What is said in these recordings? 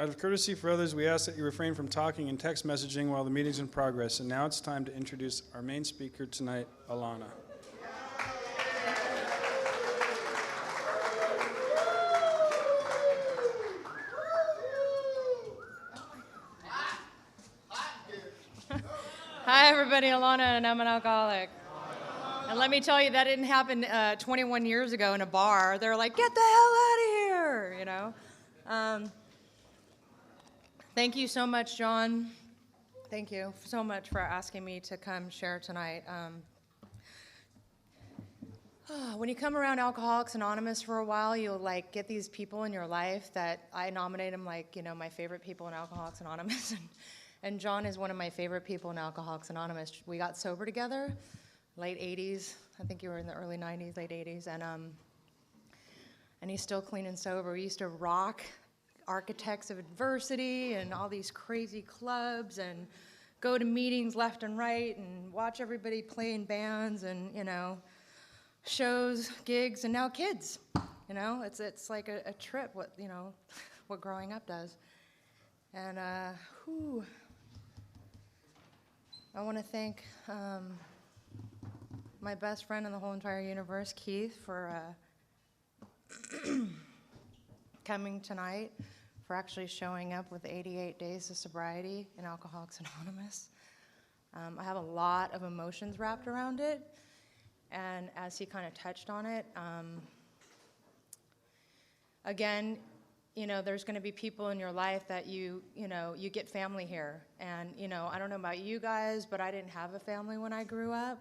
Out of courtesy for others, we ask that you refrain from talking and text messaging while the meeting's in progress. And now it's time to introduce our main speaker tonight, Alana. Hi, everybody. Alana, and I'm an alcoholic. And let me tell you, that didn't happen 21 years ago in a bar. They're like, get the hell out of here, you know. Thank you so much, John. Thank you so much for asking me to come share tonight. When you come around Alcoholics Anonymous for a while, you'll like get these people in your life that I nominate them like, you know, my favorite people in Alcoholics Anonymous. And John is one of my favorite people in Alcoholics Anonymous. We got sober together, late 80s. I think you were in the early 90s, late 80s. And he's still clean and sober. We used to rock Architects of Adversity and all these crazy clubs and go to meetings left and right and watch everybody play in bands and, you know, shows, gigs, and now kids. You know, it's like a trip, what, you know, what growing up does. And, I want to thank my best friend in the whole entire universe, Keith, for coming tonight, for actually showing up with 88 days of sobriety in Alcoholics Anonymous. I have a lot of emotions wrapped around it, and as he kind of touched on it, again, you know, there's going to be people in your life that you get family here. And, you know, I don't know about you guys, but I didn't have a family when I grew up.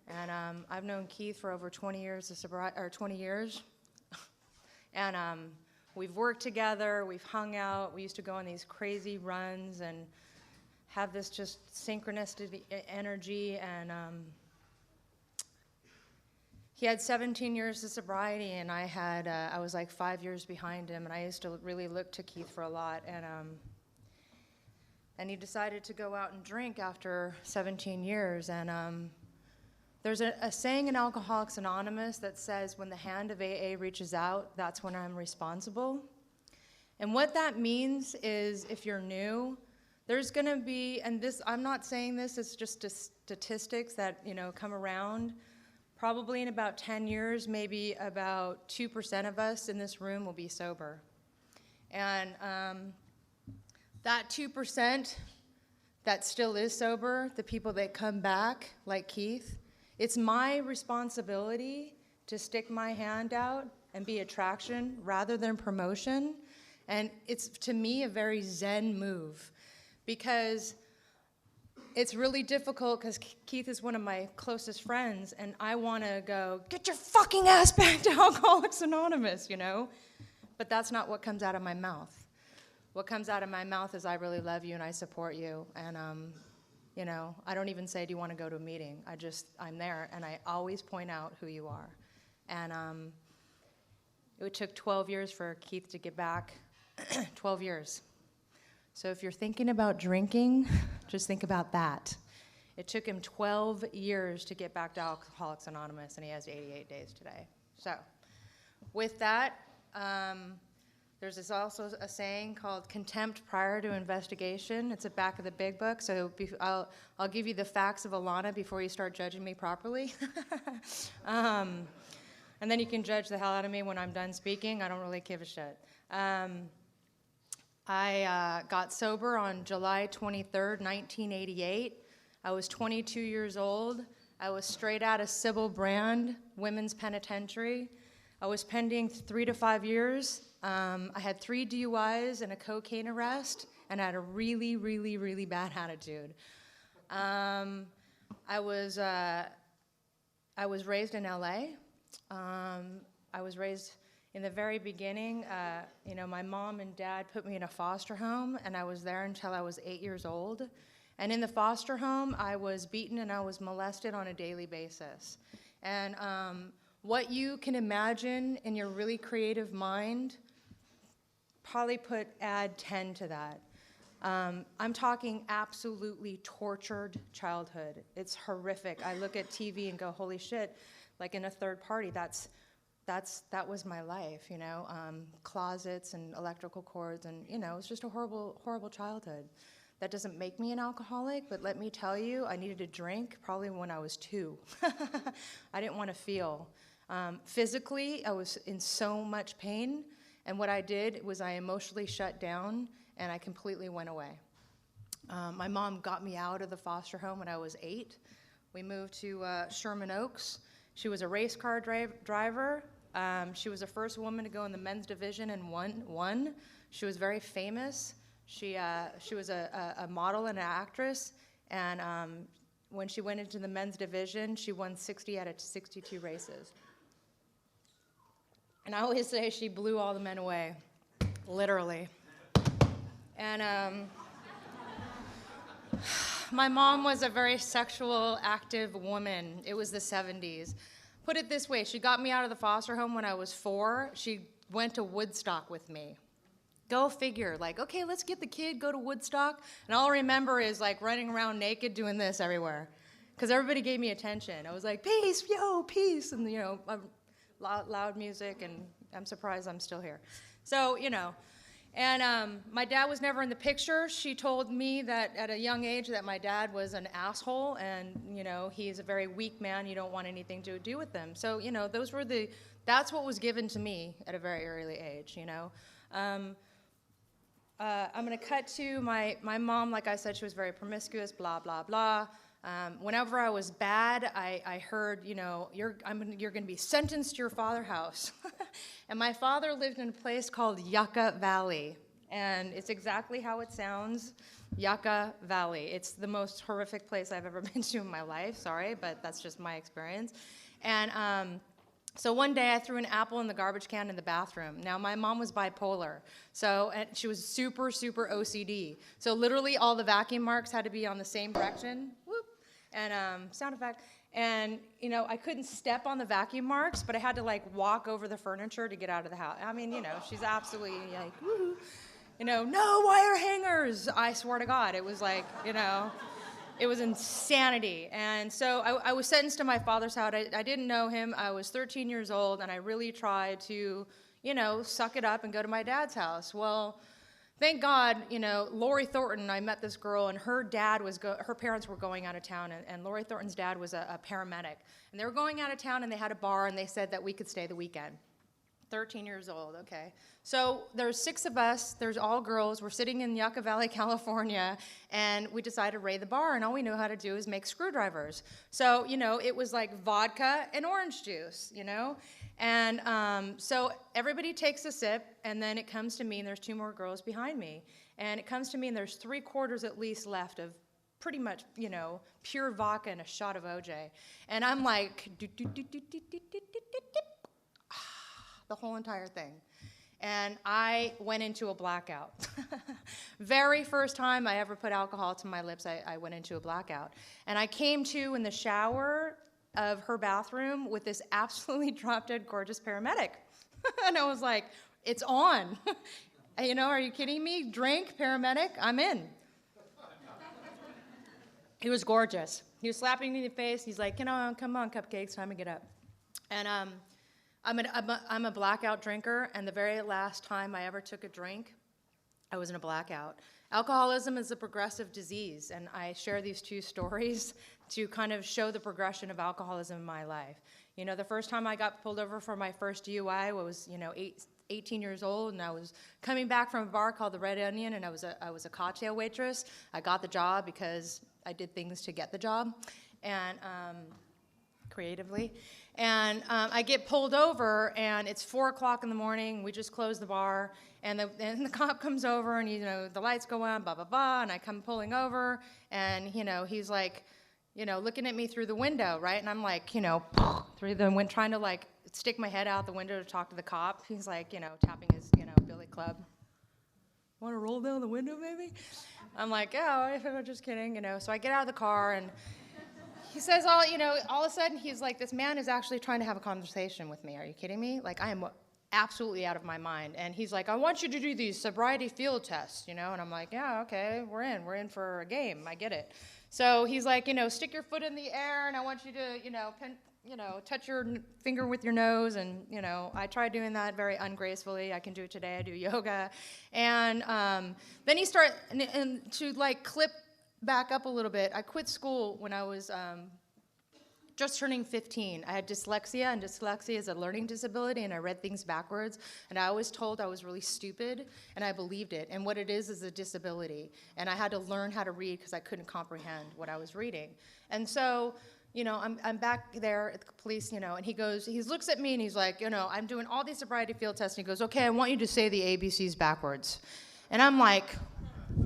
And I've known Keith for over 20 years of sobriety, or 20 years. And we've worked together, we've hung out, we used to go on these crazy runs and have this just synchronistic energy. And he had 17 years of sobriety, and I was like 5 years behind him, and I used to really look to Keith for a lot. And he decided to go out and drink after 17 years. And there's a saying in Alcoholics Anonymous that says, when the hand of AA reaches out, that's when I'm responsible. And what that means is, if you're new, there's going to be, and this, I'm not saying this, it's just statistics that, you know, come around. Probably in about 10 years, maybe about 2% of us in this room will be sober. And that 2% that still is sober, the people that come back, like Keith, it's my responsibility to stick my hand out and be attraction rather than promotion. And it's, to me, a very Zen move, because it's really difficult, because Keith is one of my closest friends, and I want to go, get your fucking ass back to Alcoholics Anonymous, you know? But that's not what comes out of my mouth. What comes out of my mouth is, I really love you and I support you. And, you know, I don't even say, do you want to go to a meeting? I'm there, and I always point out who you are. And it took 12 years for Keith to get back, 12 years. So if you're thinking about drinking, just think about that. It took him 12 years to get back to Alcoholics Anonymous, and he has 88 days today. So with that, there's also a saying called contempt prior to investigation. It's at the back of the big book, so I'll give you the facts of Alana before you start judging me properly. And then you can judge the hell out of me when I'm done speaking. I don't really give a shit. I got sober on July 23rd, 1988. I was 22 years old. I was straight out of Sybil Brand Women's Penitentiary. I was pending 3 to 5 years. I had 3 DUIs and a cocaine arrest, and I had a really, really, really bad attitude. I was raised in LA. I was raised in the very beginning, you know, my mom and dad put me in a foster home, and I was there until I was 8 years old. And in the foster home, I was beaten and I was molested on a daily basis. And what you can imagine in your really creative mind, probably add 10 to that. I'm talking absolutely tortured childhood. It's horrific. I look at TV and go, holy shit, like in a third party, that's that was my life, closets and electrical cords, and it was just a horrible, horrible childhood. That doesn't make me an alcoholic, but let me tell you, I needed to drink probably when I was 2. I didn't want to feel. Physically, I was in so much pain, and what I did was I emotionally shut down, and I completely went away. My mom got me out of the foster home when I was 8. We moved to Sherman Oaks. She was a race car driver. She was the first woman to go in the men's division and won. She was very famous. She was a model and an actress, and when she went into the men's division, she won 60 out of 62 races. And I always say she blew all the men away, literally. And my mom was a very sexual, active woman. It was the 70s. Put it this way, she got me out of the foster home when I was 4. She went to Woodstock with me. Go figure, okay, let's get the kid, go to Woodstock. And all I remember is running around naked doing this everywhere. Because everybody gave me attention. I was like, peace, yo, peace. And, loud music, and I'm surprised I'm still here. So, and my dad was never in the picture. She told me that at a young age that my dad was an asshole, and, he's a very weak man. You don't want anything to do with him. So, that's what was given to me at a very early age, I'm going to cut to my mom. Like I said, she was very promiscuous, blah, blah, blah. Whenever I was bad, I heard, you're going to be sentenced to your father's house. And my father lived in a place called Yucca Valley. And it's exactly how it sounds, Yucca Valley. It's the most horrific place I've ever been to in my life. Sorry, but that's just my experience. And so one day I threw an apple in the garbage can in the bathroom. Now, my mom was bipolar, and she was super, super OCD. So literally all the vacuum marks had to be on the same direction. Whoop. And sound effect. And, I couldn't step on the vacuum marks, but I had to, walk over the furniture to get out of the house. I mean, she's absolutely woohoo. No wire hangers. I swear to God, it was it was insanity. And so I was sentenced to my father's house. I didn't know him. I was 13 years old, and I really tried to, suck it up and go to my dad's house. Well, thank God, Lori Thornton, I met this girl, and her dad her parents were going out of town, and Lori Thornton's dad was a paramedic. And they were going out of town, and they had a bar, and they said that we could stay the weekend. 13 years old, okay. So there's 6 of us, there's all girls, we're sitting in Yucca Valley, California, and we decided to raid the bar, and all we knew how to do is make screwdrivers. So, it was vodka and orange juice, And so everybody takes a sip, and then it comes to me, and there's 2 more girls behind me. And it comes to me, and there's 3/4 at least left of pretty much, pure vodka and a shot of OJ. And I'm like, the whole entire thing. And I went into a blackout. Very first time I ever put alcohol to my lips, I went into a blackout. And I came to in the shower of her bathroom with this absolutely drop-dead gorgeous paramedic. And I was like, it's on. Are you kidding me? Drink, paramedic, I'm in. He was gorgeous. He was slapping me in the face. He's like, come on, cupcakes, time to get up. And I'm a blackout drinker, and the very last time I ever took a drink, I was in a blackout. Alcoholism is a progressive disease, and I share these 2 stories to kind of show the progression of alcoholism in my life. The first time I got pulled over for my first DUI, I was, 18 years old, and I was coming back from a bar called the Red Onion, and I was a cocktail waitress. I got the job because I did things to get the job, and creatively. And I get pulled over, and it's 4 o'clock in the morning. We just closed the bar, and the cop comes over, and the lights go on, blah blah blah. And I come pulling over, and he's like, looking at me through the window, right? And I'm like, through the window, trying to stick my head out the window to talk to the cop. He's like, tapping his billy club. Want to roll down the window, maybe? I'm like, oh, I'm just kidding, So I get out of the car, and he says, all of a sudden, he's like, this man is actually trying to have a conversation with me. Are you kidding me? I am absolutely out of my mind. And he's like, I want you to do these sobriety field tests, And I'm like, yeah, okay, we're in for a game. I get it. So he's like, stick your foot in the air, and I want you to, touch your finger with your nose, and, I tried doing that very ungracefully. I can do it today. I do yoga. And then he started, and to like clip back up a little bit, I quit school when I was just turning 15. I had dyslexia, and dyslexia is a learning disability, and I read things backwards, and I always told I was really stupid, and I believed it. And what it is a disability, and I had to learn how to read because I couldn't comprehend what I was reading. And so, I'm back there at the police, and he looks at me, and he's like, I'm doing all these sobriety field tests, and he goes, okay, I want you to say the ABCs backwards. And I'm like,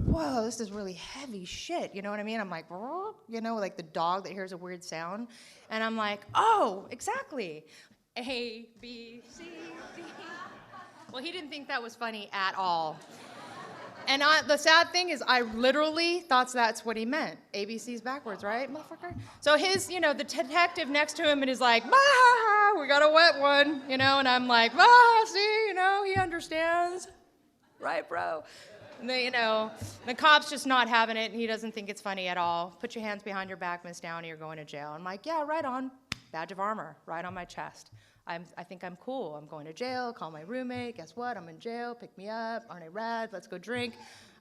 whoa, this is really heavy shit, you know what I mean? I'm like, like the dog that hears a weird sound. And I'm like, oh, exactly. A, B, C, D. Well, he didn't think that was funny at all. And the sad thing is I literally thought that's what he meant. ABC's backwards, right, motherfucker? So his, the detective next to him and is like, bah, we got a wet one, and I'm like, see, he understands. Right, bro? And the cop's just not having it, and he doesn't think it's funny at all. Put your hands behind your back, Miss Downey, you're going to jail. I'm like, yeah, right on. Badge of armor, right on my chest. I think I'm cool. I'm going to jail, call my roommate. Guess what? I'm in jail. Pick me up. Aren't I rad? Let's go drink.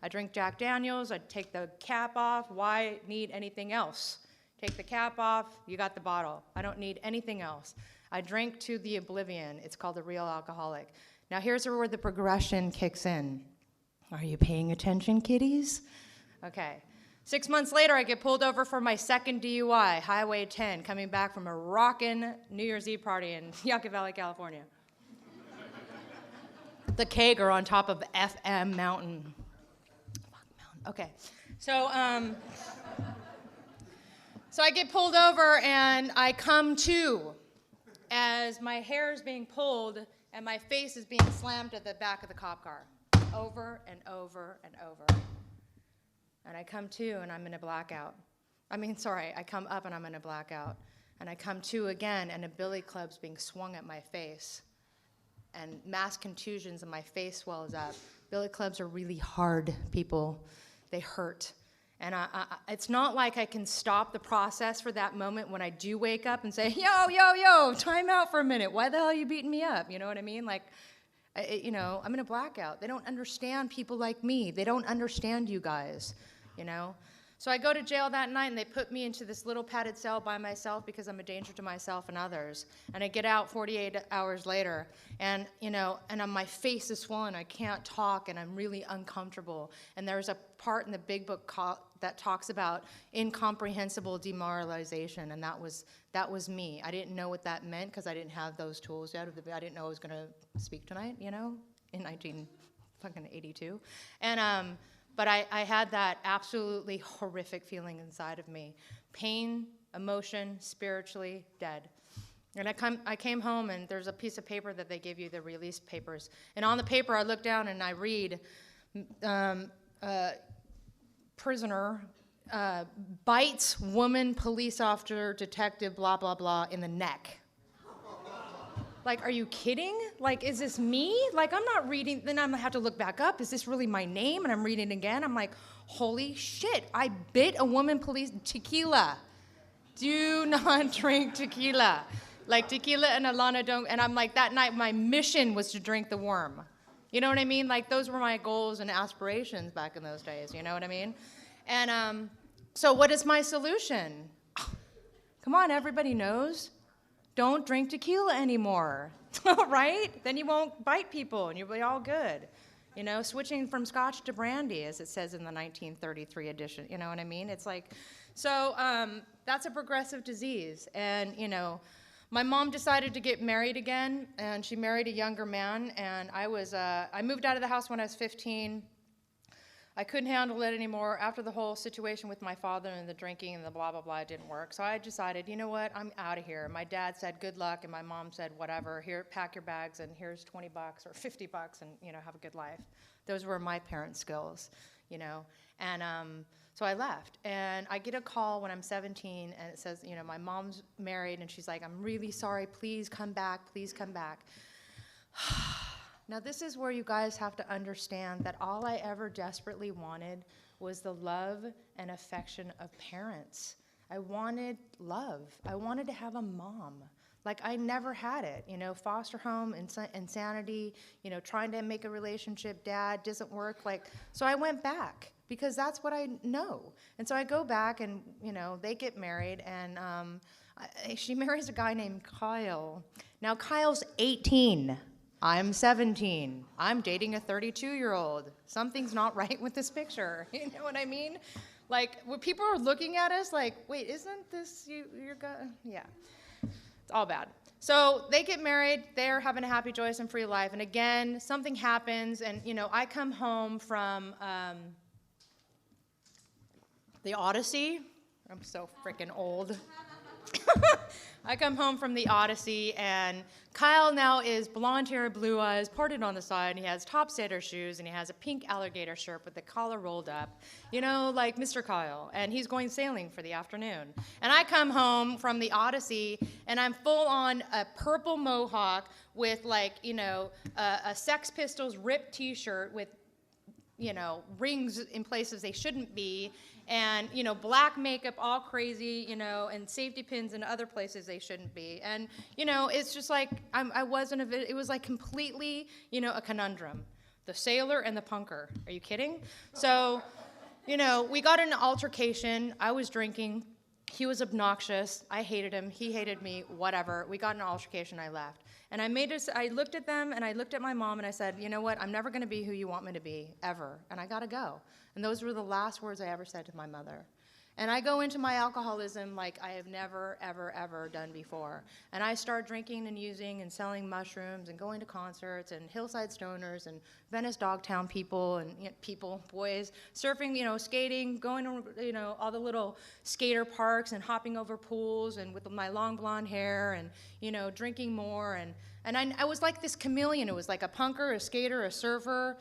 I drink Jack Daniels. I take the cap off. Why need anything else? Take the cap off. You got the bottle. I don't need anything else. I drink to the oblivion. It's called the real alcoholic. Now here's where the progression kicks in. Are you paying attention, kiddies? Okay. 6 months later, I get pulled over for my second DUI, Highway 10, coming back from a rockin' New Year's Eve party in Yucca Valley, California. The kegger on top of FM Mountain. Fuck mountain. Okay. So I get pulled over, and I come to as my hair is being pulled and my face is being slammed to the back of the cop car, over and over and over. And I come to, and I'm in a blackout. I come up, and I'm in a blackout. And I come to again, and a billy club's being swung at my face. And mass contusions, and my face swells up. Billy clubs are really hard, people. They hurt. And it's not like I can stop the process for that moment when I do wake up and say, yo, time out for a minute. Why the hell are you beating me up? You know what I mean? Like, I'm in a blackout. They don't understand people like me. They don't understand you guys, So I go to jail that night, and they put me into this little padded cell by myself because I'm a danger to myself and others. And I get out 48 hours later, and my face is swollen. I can't talk, and I'm really uncomfortable. And there's a part in the big book that talks about incomprehensible demoralization, and that was me. I didn't know what that meant because I didn't have those tools yet. I didn't know I was going to speak tonight, in 1982. And but I had that absolutely horrific feeling inside of me. Pain, emotion, spiritually dead. And I came home, and there's a piece of paper that they give you, the release papers. And on the paper, I look down, and I read, prisoner bites woman police officer detective blah, blah, blah in the neck. Like, are you kidding? Like, is this me? Like, I'm not reading, then I'm gonna have to look back up. Is this really my name? And I'm reading again. I'm like, holy shit, I bit a woman police, tequila. Do not drink tequila. Like, tequila and Alana don't, and I'm like, that night, my mission was to drink the worm. You know what I mean? Like, those were my goals and aspirations back in those days, you know what I mean? And so what is my solution? Come on, everybody knows. Don't drink tequila anymore, right? Then you won't bite people, and you'll be all good. Switching from scotch to brandy, as it says in the 1933 edition, you know what I mean? It's like, so that's a progressive disease. And, my mom decided to get married again, and she married a younger man, and I moved out of the house when I was 15. I couldn't handle it anymore. After the whole situation with my father and the drinking and the blah, blah, blah, it didn't work. So I decided, you know what, I'm out of here. My dad said, good luck, and my mom said, whatever, here, pack your bags, and here's $20 or $50, and, have a good life. Those were my parents' skills, And so I left, and I get a call when I'm 17, and it says, my mom's married, and she's like, I'm really sorry, please come back, please come back. Now, this is where you guys have to understand that all I ever desperately wanted was the love and affection of parents. I wanted love. I wanted to have a mom. Like, I never had it, you know, foster home, insanity, you know, trying to make a relationship, dad, doesn't work. Like, so I went back because that's what I know. And so I go back and, you know, they get married, and she marries a guy named Kyle. Now, Kyle's 18. I'm 17. I'm dating a 32-year-old. Something's not right with this picture. You know what I mean? Like, when people are looking at us like, wait, isn't this your guy? Yeah. It's all bad. So they get married, they're having a happy, joyous, and free life. And again, something happens, and you know, I come home from the Odyssey. I'm so freaking old. I come home from the Odyssey, and Kyle now is blonde hair, blue eyes, parted on the side, and he has top-sailor shoes, and he has a pink alligator shirt with the collar rolled up, you know, like Mr. Kyle, and he's going sailing for the afternoon. And I come home from the Odyssey, and I'm full on a purple mohawk with, like, you know, a Sex Pistols ripped t-shirt with, you know, rings in places they shouldn't be, and, you know, black makeup all crazy, you know, and safety pins in other places they shouldn't be. And, you know, it's just like, it was like completely, you know, a conundrum. The sailor and the punker. Are you kidding? So, you know, we got in an altercation. I was drinking. He was obnoxious. I hated him. He hated me. Whatever. We got in an altercation. I left. And I looked at them, and I looked at my mom, and I said, you know what? I'm never going to be who you want me to be, ever. And I got to go. And those were the last words I ever said to my mother. And I go into my alcoholism like I have never, ever, ever done before. And I start drinking and using and selling mushrooms and going to concerts and hillside stoners and Venice Dogtown people and, you know, boys, surfing, you know, skating, going to, you know, all the little skater parks and hopping over pools and with my long blonde hair and, you know, drinking more. And I was like this chameleon. It was like a punker, a skater, a surfer,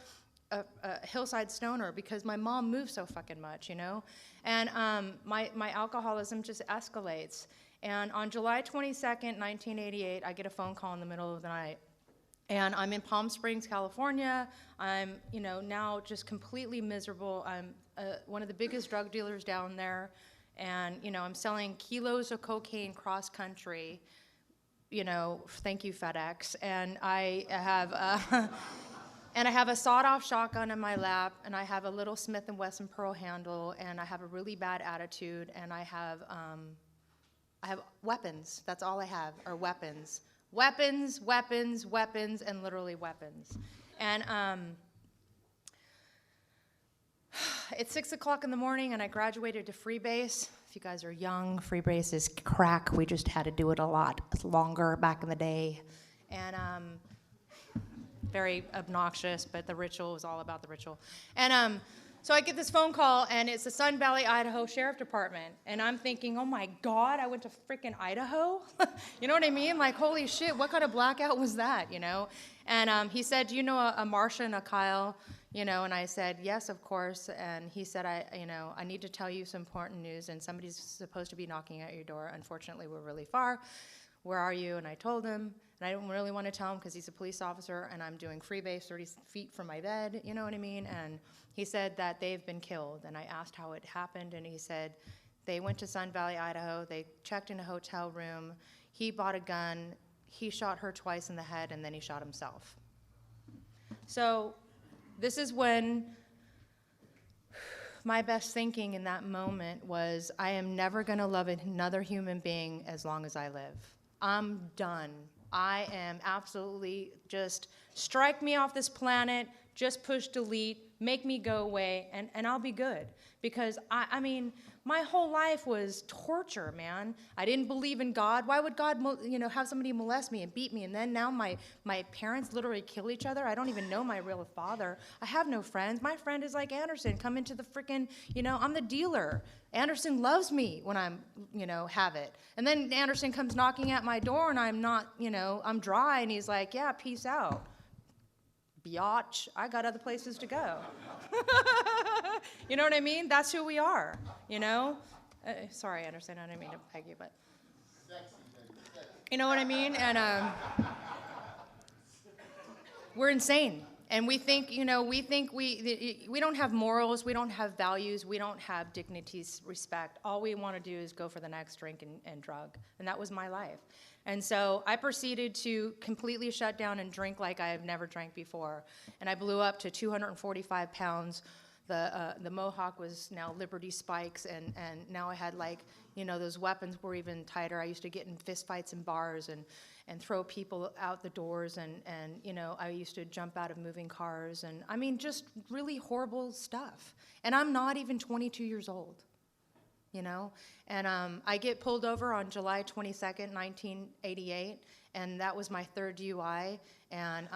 a hillside stoner, because my mom moved so fucking much, you know? And my alcoholism just escalates. And on July 22nd, 1988, I get a phone call in the middle of the night. And I'm in Palm Springs, California. I'm, you know, now just completely miserable. I'm one of the biggest drug dealers down there. And, you know, I'm selling kilos of cocaine cross-country. You know, thank you, FedEx. And I have... And I have a sawed-off shotgun in my lap, and I have a little Smith & Wesson pearl handle, and I have a really bad attitude, and I have weapons. That's all I have, are weapons. Weapons, weapons, weapons, and literally weapons. And it's 6 o'clock in the morning, and I graduated to freebase. If you guys are young, freebase is crack. We just had to do it a lot longer back in the day. And very obnoxious, but the ritual was all about the ritual. And so I get this phone call, and it's the Sun Valley, Idaho Sheriff Department. And I'm thinking, oh my God, I went to freaking Idaho? You know what I mean? Like, holy shit, what kind of blackout was that, you know? And he said, do you know a Marsha and a Kyle? You know, and I said, yes, of course. And he said, I need to tell you some important news, and somebody's supposed to be knocking at your door. Unfortunately, we're really far. Where are you? And I told him, and I don't really want to tell him because he's a police officer, and I'm doing freebase 30 feet from my bed, you know what I mean? And he said that they've been killed, and I asked how it happened, and he said they went to Sun Valley, Idaho, they checked in a hotel room, he bought a gun, he shot her twice in the head, and then he shot himself. So this is when my best thinking in that moment was, I am never going to love another human being as long as I live. I'm done. I am absolutely just, strike me off this planet, just push delete, make me go away, and I'll be good. Because, I mean, my whole life was torture, man. I didn't believe in God. Why would God, you know, have somebody molest me and beat me? And then now my parents literally kill each other. I don't even know my real father. I have no friends. My friend is like Anderson. Come into the frickin', you know, I'm the dealer. Anderson loves me when I'm, you know, have it. And then Anderson comes knocking at my door, and I'm not, you know, I'm dry, and he's like, yeah, peace out. Biatch, I got other places to go. You know what I mean? That's who we are, you know? Sorry, Anderson, I didn't mean to peg you, but... You know what I mean? And we're insane. And we think, we don't have morals, we don't have values, we don't have dignity, respect. All we want to do is go for the next drink and drug. And that was my life. And so I proceeded to completely shut down and drink like I have never drank before. And I blew up to 245 pounds. The mohawk was now Liberty spikes, and now I had those weapons were even tighter. I used to get in fist fights in bars and throw people out the doors, and I used to jump out of moving cars, and I mean, just really horrible stuff. And I'm not even 22 years old, And I get pulled over on July 22nd, 1988, and that was my third DUI, and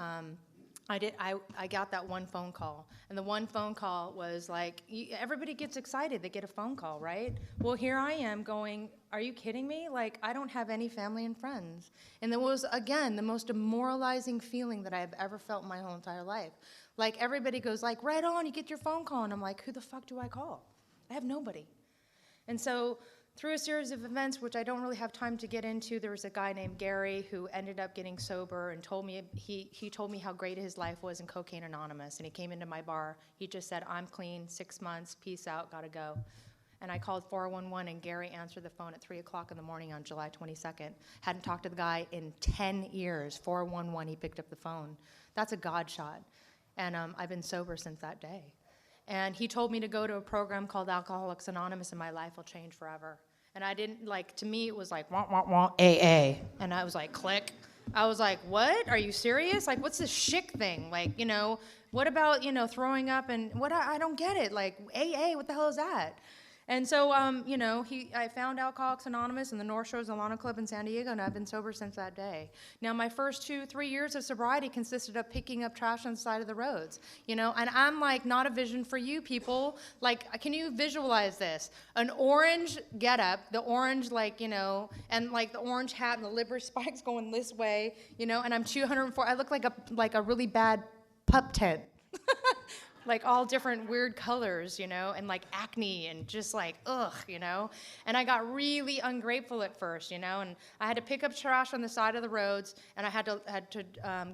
I got that one phone call, and the one phone call was like, everybody gets excited, they get a phone call, right? Well, here I am going, are you kidding me? Like, I don't have any family and friends. And it was, again, the most demoralizing feeling that I have ever felt in my whole entire life. Like, everybody goes like, right on, you get your phone call, and I'm like, who the fuck do I call? I have nobody. And so, through a series of events, which I don't really have time to get into, there was a guy named Gary who ended up getting sober and told me, he told me how great his life was in Cocaine Anonymous. And he came into my bar. He just said, I'm clean, 6 months, peace out, gotta go. And I called 411, and Gary answered the phone at 3 o'clock in the morning on July 22nd. Hadn't talked to the guy in 10 years. 411, he picked up the phone. That's a God shot. And I've been sober since that day. And he told me to go to a program called Alcoholics Anonymous, and my life will change forever. And I didn't, to me, it was like, wah, wah, wah, AA. And I was like, click. I was like, what? Are you serious? Like, what's this chic thing? Like, what about, throwing up and what? I don't get it. Like, AA, what the hell is that? And so, I found Alcoholics Anonymous in the North Shores Alana Club in San Diego, and I've been sober since that day. Now, my first 2-3 years of sobriety consisted of picking up trash on the side of the roads, and I'm like, not a vision for you people. Like, can you visualize this? An orange getup, the orange, and like the orange hat and the Liberty spikes going this way, and I'm 204. I look like a really bad pup tent. Like all different weird colors, and like acne and just like, ugh, And I got really ungrateful at first, and I had to pick up trash on the side of the roads, and I had to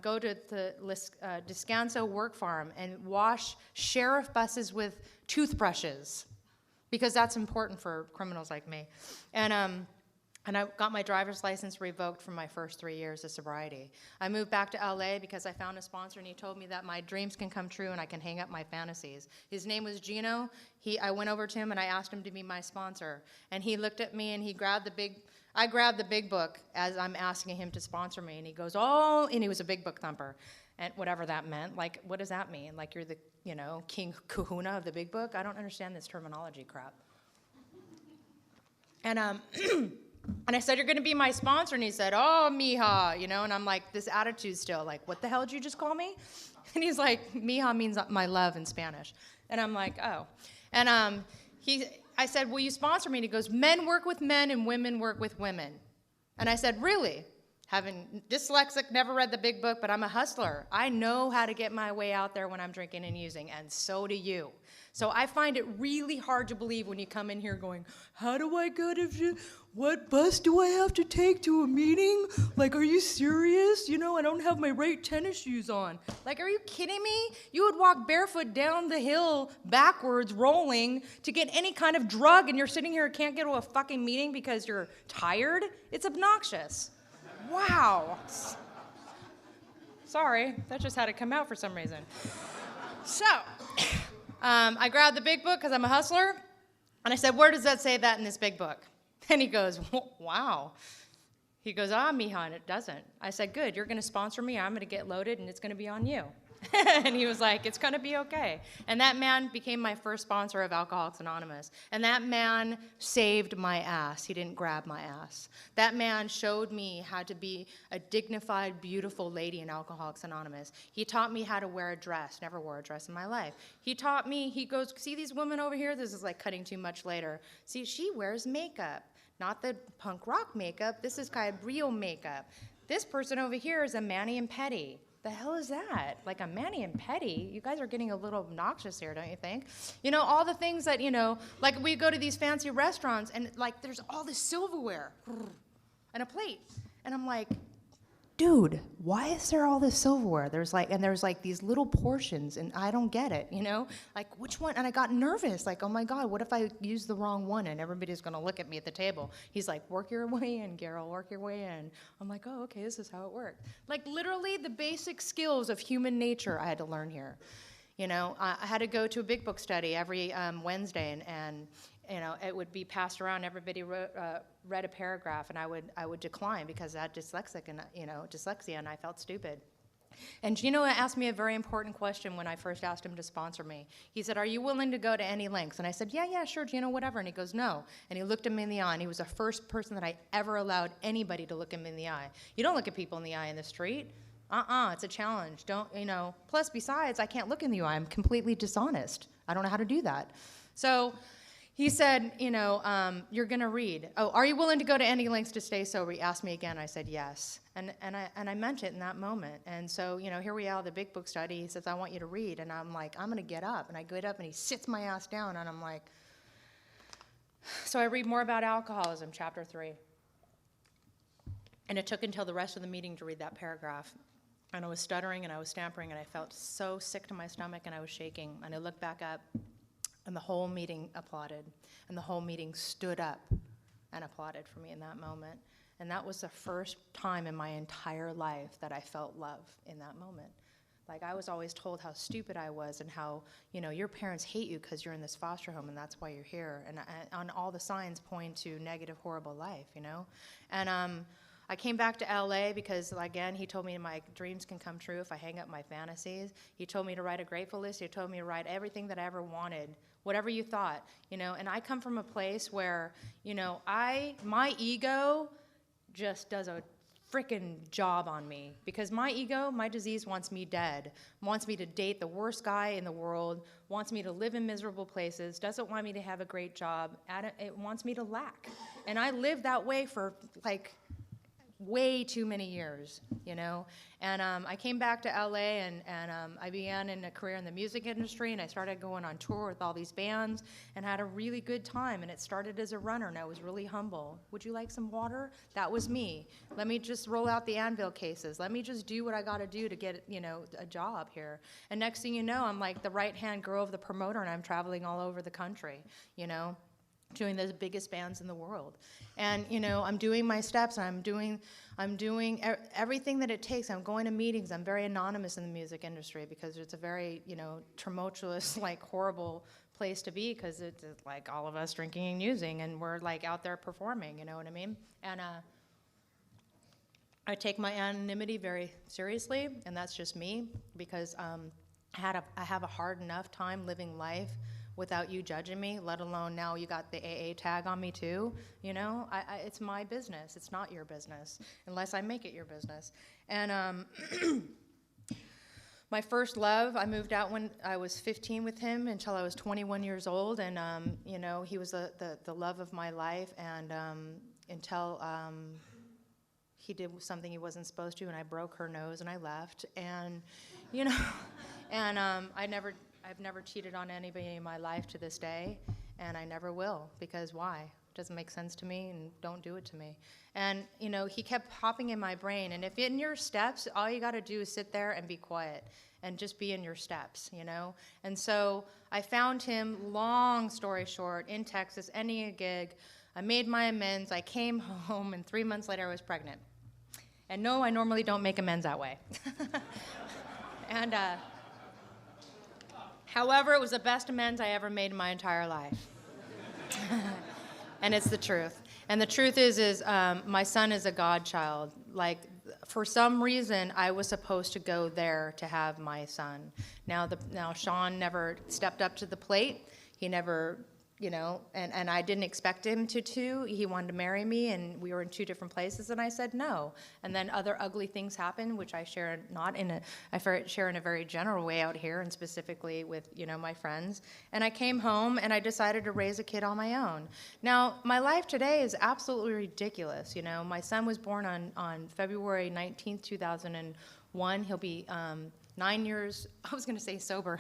go to the Descanso work farm and wash sheriff buses with toothbrushes, because that's important for criminals like me. And I got my driver's license revoked from my first 3 years of sobriety. I moved back to LA because I found a sponsor, and he told me that my dreams can come true and I can hang up my fantasies. His name was Gino. I went over to him and I asked him to be my sponsor. And he looked at me and I grabbed the big book as I'm asking him to sponsor me. And he goes, oh, and he was a big book thumper. And whatever that meant, like, what does that mean? Like you're the, King Kahuna of the big book? I don't understand this terminology crap. And I said, you're going to be my sponsor. And he said, oh, mija, and I'm like, this attitude still, like, what the hell did you just call me? And he's like, mija means my love in Spanish. And I'm like, oh. And I said, will you sponsor me? And he goes, men work with men and women work with women. And I said, really? Having dyslexic, never read the big book, but I'm a hustler. I know how to get my way out there when I'm drinking and using, and so do you. So I find it really hard to believe when you come in here going, how do I go to, what bus do I have to take to a meeting? Like, are you serious? I don't have my right tennis shoes on. Like, are you kidding me? You would walk barefoot down the hill backwards, rolling, to get any kind of drug, and you're sitting here and can't get to a fucking meeting because you're tired? It's obnoxious. Wow. Sorry, that just had to come out for some reason. So, I grabbed the big book because I'm a hustler, and I said, where does that say that in this big book? And he goes, wow. He goes, mija, and it doesn't. I said, good, you're going to sponsor me, I'm going to get loaded, and it's going to be on you. And he was like, it's going to be okay. And that man became my first sponsor of Alcoholics Anonymous. And that man saved my ass. He didn't grab my ass. That man showed me how to be a dignified, beautiful lady in Alcoholics Anonymous. He taught me how to wear a dress. Never wore a dress in my life. He taught me, he goes, see these women over here? This is like cutting too much later. See, she wears makeup. Not the punk rock makeup. This is kind of real makeup. This person over here is a Manny and Petty. The hell is that? Like a Manny and Petty? You guys are getting a little obnoxious here, don't you think? All the things that, like we go to these fancy restaurants and like there's all this silverware and a plate. And I'm like, dude, why is there all this silverware? There's like these little portions, and I don't get it, you know? Like, which one? And I got nervous, like, oh my God, what if I use the wrong one and everybody's gonna look at me at the table? He's like, work your way in, Carol, work your way in. I'm like, oh, okay, this is how it works. Like, literally, the basic skills of human nature I had to learn here. You know, I had to go to a big book study every Wednesday, and you know, it would be passed around. Everybody read a paragraph, and I would decline because I had dyslexia, and I felt stupid. And Gino asked me a very important question when I first asked him to sponsor me. He said, "Are you willing to go to any lengths?" And I said, "Yeah, sure, Gino, whatever." And he goes, "No." And he looked at me in the eye, and he was the first person that I ever allowed anybody to look at me in the eye. You don't look at people in the eye in the street. It's a challenge. Don't, you know. Plus, besides, I can't look in the eye. I'm completely dishonest. I don't know how to do that. So he said, you know, you're going to read. Oh, are you willing to go to any lengths to stay sober? He asked me again. I said yes. And I meant it in that moment. And so, you know, here we are, the big book study. He says, I want you to read. And I'm like, I'm going to get up. And I get up, and he sits my ass down. And I'm like, so I read more about alcoholism, chapter 3. And it took until the rest of the meeting to read that paragraph. And I was stuttering, and I was stammering, and I felt so sick to my stomach, and I was shaking. And I looked back up, and the whole meeting applauded. And the whole meeting stood up and applauded for me in that moment. And that was the first time in my entire life that I felt love in that moment. Like, I was always told how stupid I was and how, you know, your parents hate you because you're in this foster home and that's why you're here. And on all the signs point to negative, horrible life, you know? And I came back to LA because, again, he told me my dreams can come true if I hang up my fantasies. He told me to write a grateful list. He told me to write everything that I ever wanted, whatever you thought, you know. And I come from a place where, you know, my ego just does a frickin' job on me, because my ego, my disease, wants me dead, wants me to date the worst guy in the world, wants me to live in miserable places, doesn't want me to have a great job, it wants me to lack. And I lived that way for, like, way too many years, you know. And I came back to LA, and I began in a career in the music industry, and I started going on tour with all these bands and had a really good time. And it started as a runner, and I was really humble. Would you like some water? That was me. Let me just roll out the anvil cases. Let me just do what I got to do to get, you know, a job here. And next thing you know, I'm like the right-hand girl of the promoter, and I'm traveling all over the country, you know, doing the biggest bands in the world. And, you know, I'm doing my steps, and I'm doing everything that it takes. I'm going to meetings. I'm very anonymous in the music industry because it's a very, you know, tumultuous, like, horrible place to be, because it's like all of us drinking and using, and we're like out there performing, you know what I mean? And I take my anonymity very seriously, and that's just me, because I have a hard enough time living life without you judging me, let alone now you got the AA tag on me too, you know? It's my business, it's not your business, unless I make it your business. And my first love, I moved out when I was 15 with him until I was 21 years old, and you know, he was the love of my life, and until he did something he wasn't supposed to, and I broke her nose, and I left, and, you know, and I've never cheated on anybody in my life to this day, and I never will, because why? It doesn't make sense to me, and don't do it to me. And, you know, he kept popping in my brain, and if in your steps, all you got to do is sit there and be quiet and just be in your steps, you know? And so I found him, long story short, in Texas, ending a gig. I made my amends. I came home, and 3 months later I was pregnant. And no, I normally don't make amends that way. And however, it was the best amends I ever made in my entire life. And it's the truth. And the truth is my son is a godchild. Like, for some reason, I was supposed to go there to have my son. Now Sean never stepped up to the plate. He never, you know, and I didn't expect him to. He wanted to marry me, and we were in 2 different places, and I said no. And then other ugly things happened, which I share share in a very general way out here, and specifically with, you know, my friends. And I came home, and I decided to raise a kid on my own. Now, my life today is absolutely ridiculous. You know, my son was born on February 19th, 2001. He'll be 9 years, I was going to say sober,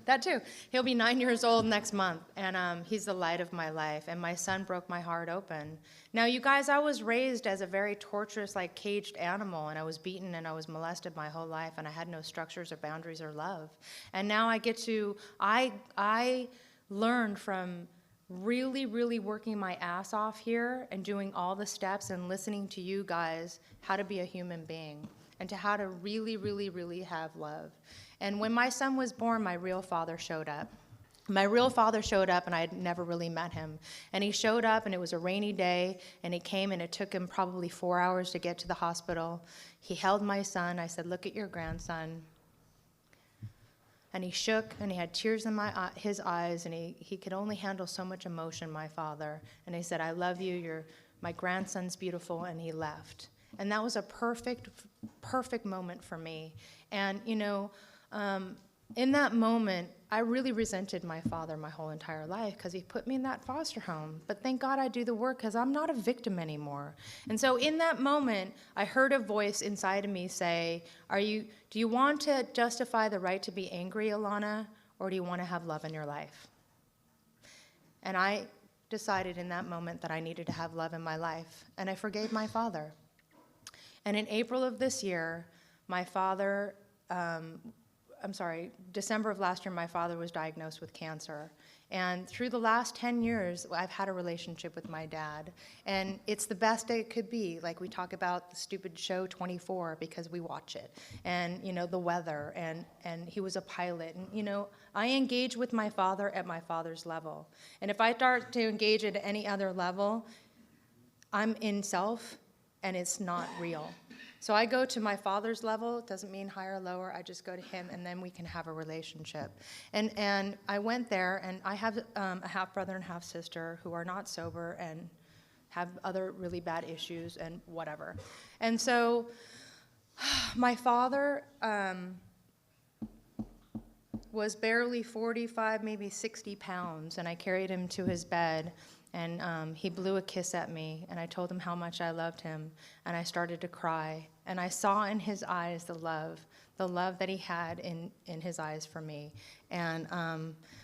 that too. He'll be 9 years old next month, and he's the light of my life, and my son broke my heart open. Now, you guys, I was raised as a very torturous, like, caged animal, and I was beaten and I was molested my whole life, and I had no structures or boundaries or love. And now I get to, I learned from really, really working my ass off here and doing all the steps and listening to you guys how to be a human being and to how to really, really, really have love. And when my son was born, my real father showed up. My real father showed up, and I had never really met him. And he showed up, and it was a rainy day, and he came, and it took him probably 4 hours to get to the hospital. He held my son. I said, "Look at your grandson." And he shook, and he had tears in his eyes, and he could only handle so much emotion, my father. And he said, "I love you, my grandson's beautiful," and he left. And that was a perfect, perfect moment for me. And, you know, in that moment, I really resented my father my whole entire life because he put me in that foster home. But thank God I do the work because I'm not a victim anymore. And so in that moment, I heard a voice inside of me say, do you want to justify the right to be angry, Alana, or do you want to have love in your life? And I decided in that moment that I needed to have love in my life, and I forgave my father. And in April of this year, my father, December of last year, my father was diagnosed with cancer. And through the last 10 years, I've had a relationship with my dad. And it's the best it could be. Like, we talk about the stupid show 24 because we watch it. And, you know, the weather. And he was a pilot. And, you know, I engage with my father at my father's level. And if I start to engage at any other level, I'm in self, and it's not real. So I go to my father's level. It doesn't mean higher or lower. I just go to him, and then we can have a relationship. And I went there, and I have a half-brother and half-sister who are not sober and have other really bad issues and whatever. And so my father was barely 45, maybe 60 pounds, and I carried him to his bed. And he blew a kiss at me, and I told him how much I loved him, and I started to cry. And I saw in his eyes the love that he had in his eyes for me. And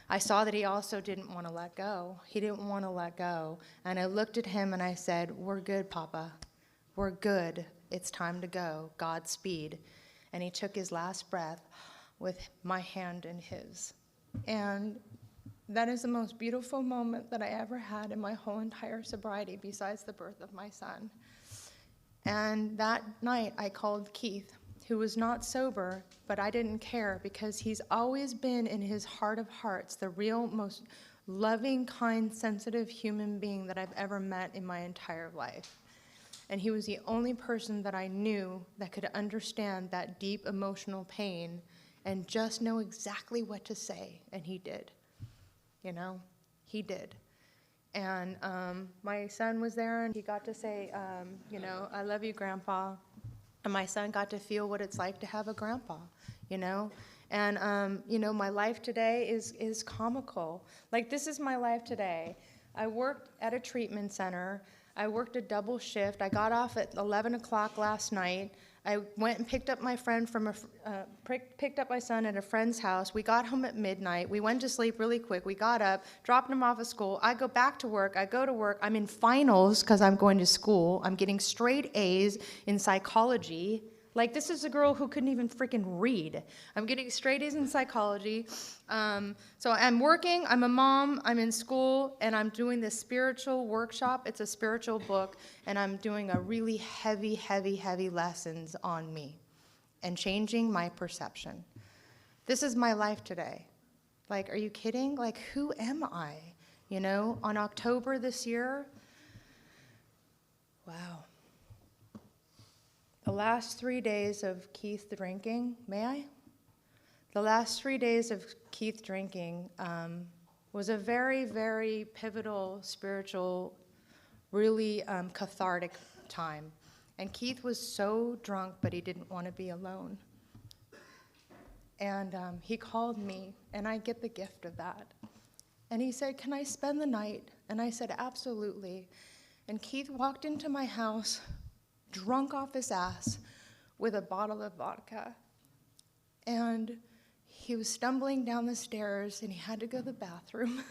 I saw that he also didn't want to let go. He didn't want to let go. And I looked at him, and I said, "We're good, Papa. We're good. It's time to go. Godspeed." And he took his last breath with my hand in his. And that is the most beautiful moment that I ever had in my whole entire sobriety, besides the birth of my son. And that night, I called Keith, who was not sober, but I didn't care because he's always been, in his heart of hearts, the real, most loving, kind, sensitive human being that I've ever met in my entire life. And he was the only person that I knew that could understand that deep emotional pain and just know exactly what to say, and he did. You know, he did. And my son was there, and he got to say, you know, "I love you, Grandpa." And my son got to feel what it's like to have a grandpa, you know. And, you know, my life today is comical. Like, this is my life today. I worked at a treatment center. I worked a double shift. I got off at 11 o'clock last night. I went and picked up my friend picked up my son at a friend's house. We got home at midnight. We went to sleep really quick. We got up, dropped him off at school. I go back to work. I go to work. I'm in finals because I'm going to school. I'm getting straight A's in psychology. Like, this is a girl who couldn't even freaking read. I'm getting straight A's in psychology. So I'm working, I'm a mom, I'm in school, and I'm doing this spiritual workshop. It's a spiritual book, and I'm doing a really heavy, heavy, heavy lessons on me and changing my perception. This is my life today. Like, are you kidding? Like, who am I? You know, on October this year, wow. The last 3 days of Keith drinking, may I? The last 3 days of Keith drinking was a very, very pivotal, spiritual, really cathartic time. And Keith was so drunk, but he didn't want to be alone. And he called me, and I get the gift of that. And he said, "Can I spend the night?" And I said, "Absolutely." And Keith walked into my house, drunk off his ass, with a bottle of vodka. and he was stumbling down the stairs, and he had to go to the bathroom.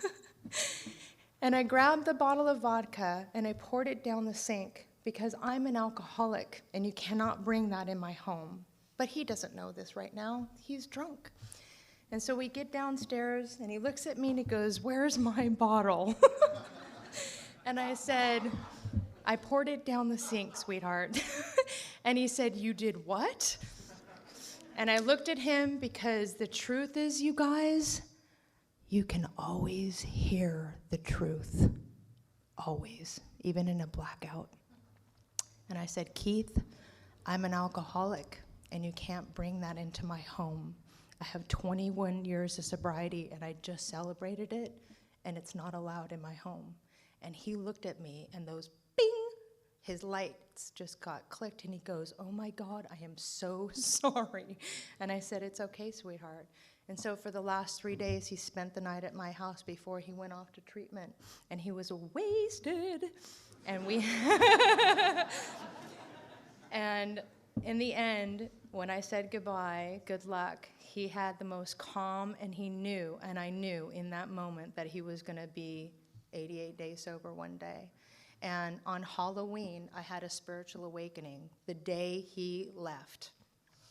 And I grabbed the bottle of vodka, and I poured it down the sink, because I'm an alcoholic, and you cannot bring that in my home. But he doesn't know this right now. He's drunk. And so we get downstairs, and he looks at me, and he goes, "Where's my bottle?" And I said, "I poured it down the sink, sweetheart." And he said, "You did what?" And I looked at him, because the truth is, you guys, you can always hear the truth. Always, even in a blackout. And I said, "Keith, I'm an alcoholic, and you can't bring that into my home. I have 21 years of sobriety, and I just celebrated it, and it's not allowed in my home." And he looked at me, and those bing, his lights just got clicked, and he goes, "Oh my God, I am so sorry." And I said, "It's okay, sweetheart." And so for the last 3 days, he spent the night at my house before he went off to treatment, and he was wasted. And and in the end, when I said goodbye, good luck, he had the most calm, and he knew, and I knew in that moment that he was going to be 88 days sober one day. And on Halloween, I had a spiritual awakening the day he left.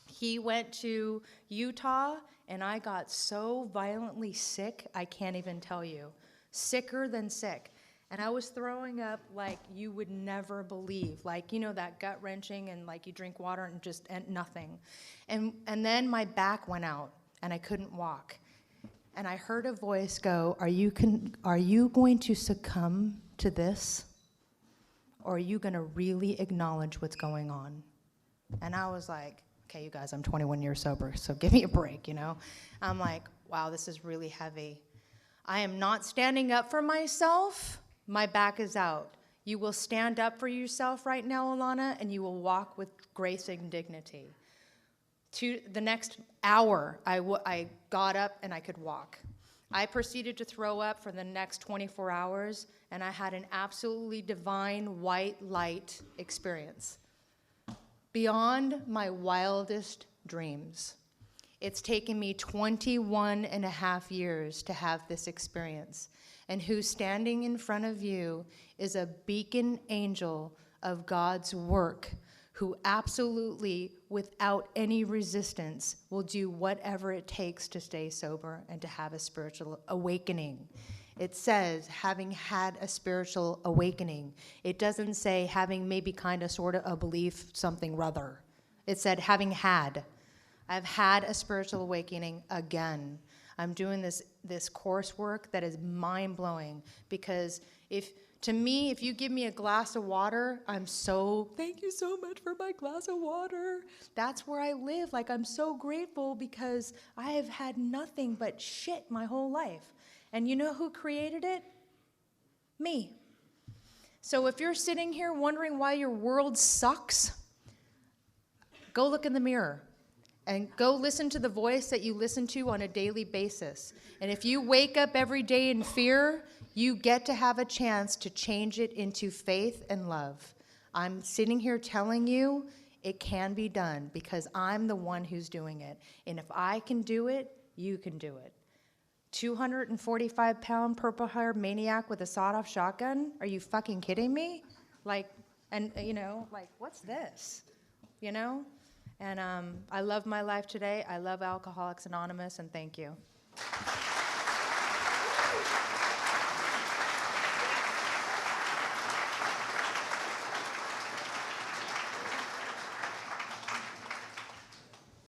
He went to Utah, and I got so violently sick, I can't even tell you. Sicker than sick. And I was throwing up like you would never believe. Like, you know, that gut-wrenching, and like you drink water and nothing. And then my back went out, and I couldn't walk. And I heard a voice go, are you going to succumb to this? Or are you going to really acknowledge what's going on? And I was like, okay, you guys, I'm 21 years sober, so give me a break, you know? I'm like, wow, this is really heavy. I am not standing up for myself. My back is out. You will stand up for yourself right now, Alana, and you will walk with grace and dignity. To the next hour, I got up and I could walk. I proceeded to throw up for the next 24 hours, and I had an absolutely divine white light experience. Beyond my wildest dreams. It's taken me 21 and a half years to have this experience. And who's standing in front of you is a beacon angel of God's work, who absolutely, without any resistance, will do whatever it takes to stay sober and to have a spiritual awakening. It says, having had a spiritual awakening. It doesn't say having maybe kind of sort of a belief, something rather. It said having had. I've had a spiritual awakening again. I'm doing this coursework that is mind-blowing, because to me, if you give me a glass of water, thank you so much for my glass of water. That's where I live. Like, I'm so grateful, because I have had nothing but shit my whole life. And you know who created it? Me. So if you're sitting here wondering why your world sucks, go look in the mirror. And go listen to the voice that you listen to on a daily basis. And if you wake up every day in fear, you get to have a chance to change it into faith and love. I'm sitting here telling you it can be done, because I'm the one who's doing it. And if I can do it, you can do it. 245-pound purple-haired maniac with a sawed-off shotgun? Are you fucking kidding me? Like, what's this? You know? And I love my life today. I love Alcoholics Anonymous, and thank you.